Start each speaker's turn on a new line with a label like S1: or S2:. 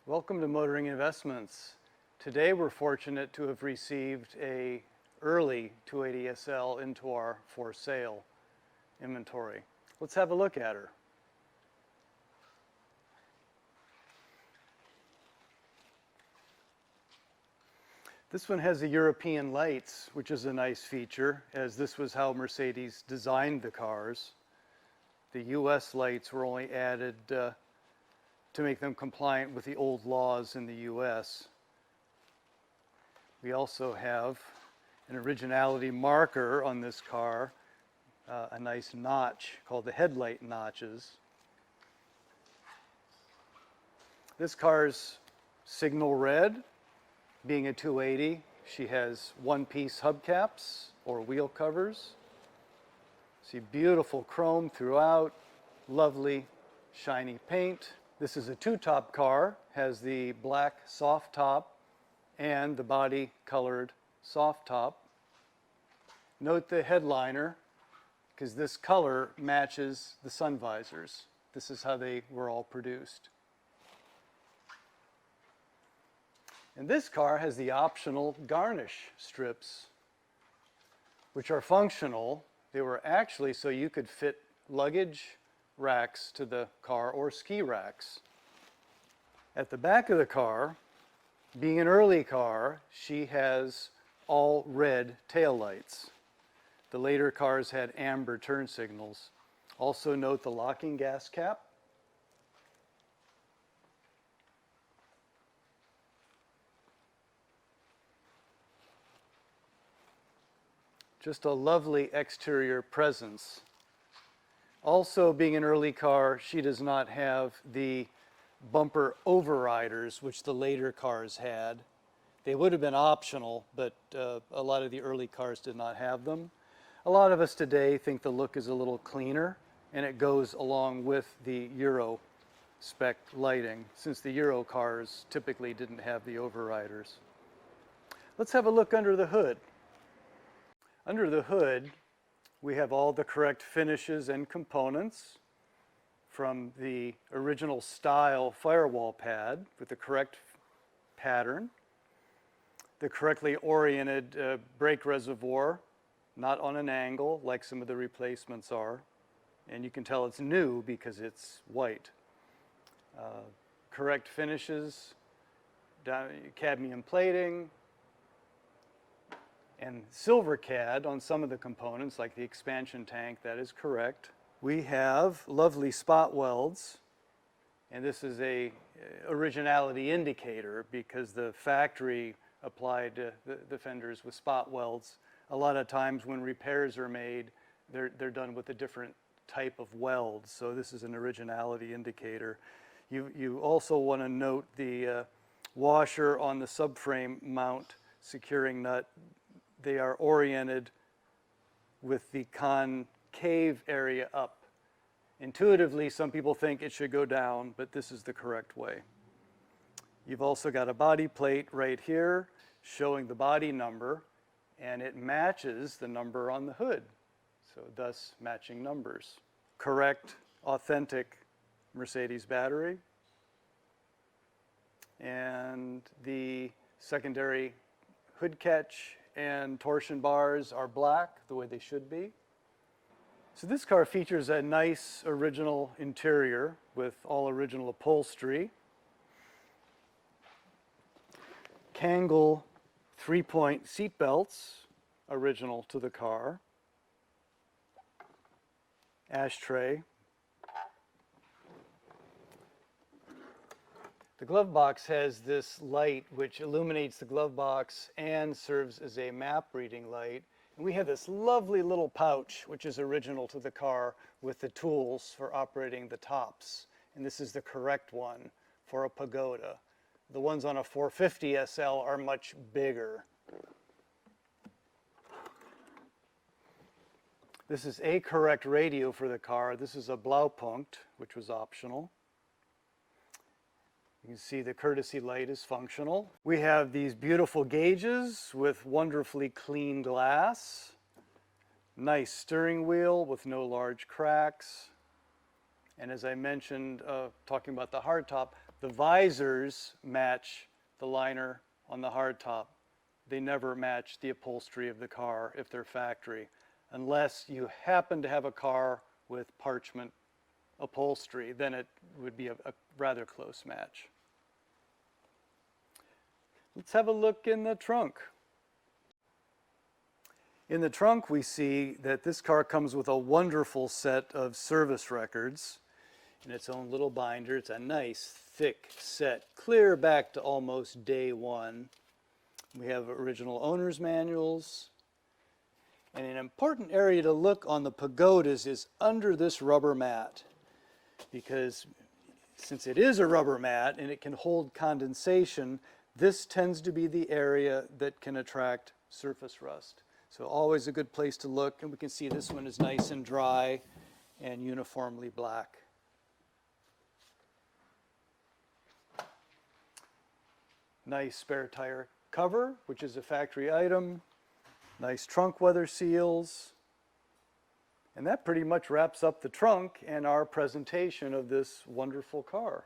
S1: Welcome to Motoring Investments. Today we're fortunate to have received a early 280SL into our for sale inventory. Let's have a look at her. This one has the European lights, which is a nice feature, as this was how Mercedes designed the cars. The US lights were only added to make them compliant with the old laws in the US. We also have an originality marker on this car, a nice notch called the headlight notches. This car's signal red, being a 280, she has one-piece hubcaps or wheel covers. See beautiful chrome throughout, lovely shiny paint. This is a two-top car, has the black soft top and the body colored soft top. Note the headliner, because this color matches the sun visors. This is how they were all produced. And this car has the optional garnish strips, which are functional. They were actually so you could fit luggage racks to the car or ski racks. At the back of the car, being an early car, she has all red taillights. The later cars had amber turn signals. Also note the locking gas cap. Just a lovely exterior presence. Also, being an early car, she does not have the bumper overriders, which the later cars had. They would have been optional, but a lot of the early cars did not have them. A lot of us today think the look is a little cleaner, and it goes along with the Euro spec lighting, since the Euro cars typically didn't have the overriders. Let's have a look under the hood. Under the hood, we have all the correct finishes and components from the original style firewall pad with the correct pattern, the correctly oriented brake reservoir, not on an angle like some of the replacements are, and you can tell it's new because it's white. Correct finishes, cadmium plating, and silver cad on some of the components, like the expansion tank. That is correct. We have lovely spot welds, and this is a originality indicator because the factory applied the fenders with spot welds. A lot of times when repairs are made, they're done with a different type of weld, so this is an originality indicator. You also want to note the washer on the subframe mount securing nut. They are oriented with the concave area up. Intuitively, some people think it should go down, but this is the correct way. You've also got a body plate right here showing the body number, and it matches the number on the hood, so thus matching numbers. Correct, authentic Mercedes battery, and the secondary hood catch and torsion bars are black, the way they should be. So this car features a nice original interior with all original upholstery. Kangol 3-point seat belts, original to the car. Ashtray. The glove box has this light which illuminates the glove box and serves as a map reading light. And we have this lovely little pouch which is original to the car with the tools for operating the tops. And this is the correct one for a Pagoda. The ones on a 450 SL are much bigger. This is a correct radio for the car. This is a Blaupunkt, which was optional. You can see the courtesy light is functional. We have these beautiful gauges with wonderfully clean glass. Nice steering wheel with no large cracks. And as I mentioned, talking about the hardtop, The visors match the liner on the hardtop. They never match the upholstery of the car if they're factory, unless you happen to have a car with parchment upholstery, then it would be a rather close match. Let's have a look in the trunk. In the trunk, we see that this car comes with a wonderful set of service records in its own little binder. It's a nice, thick set, clear back to almost day one. We have original owner's manuals. And an important area to look on the Pagodas is under this rubber mat, because since it is a rubber mat and it can hold condensation, this tends to be the area that can attract surface rust. So always a good place to look, and we can see this one is nice and dry and uniformly black. Nice spare tire cover, which is a factory item. Nice trunk weather seals. And that pretty much wraps up the trunk and our presentation of this wonderful car.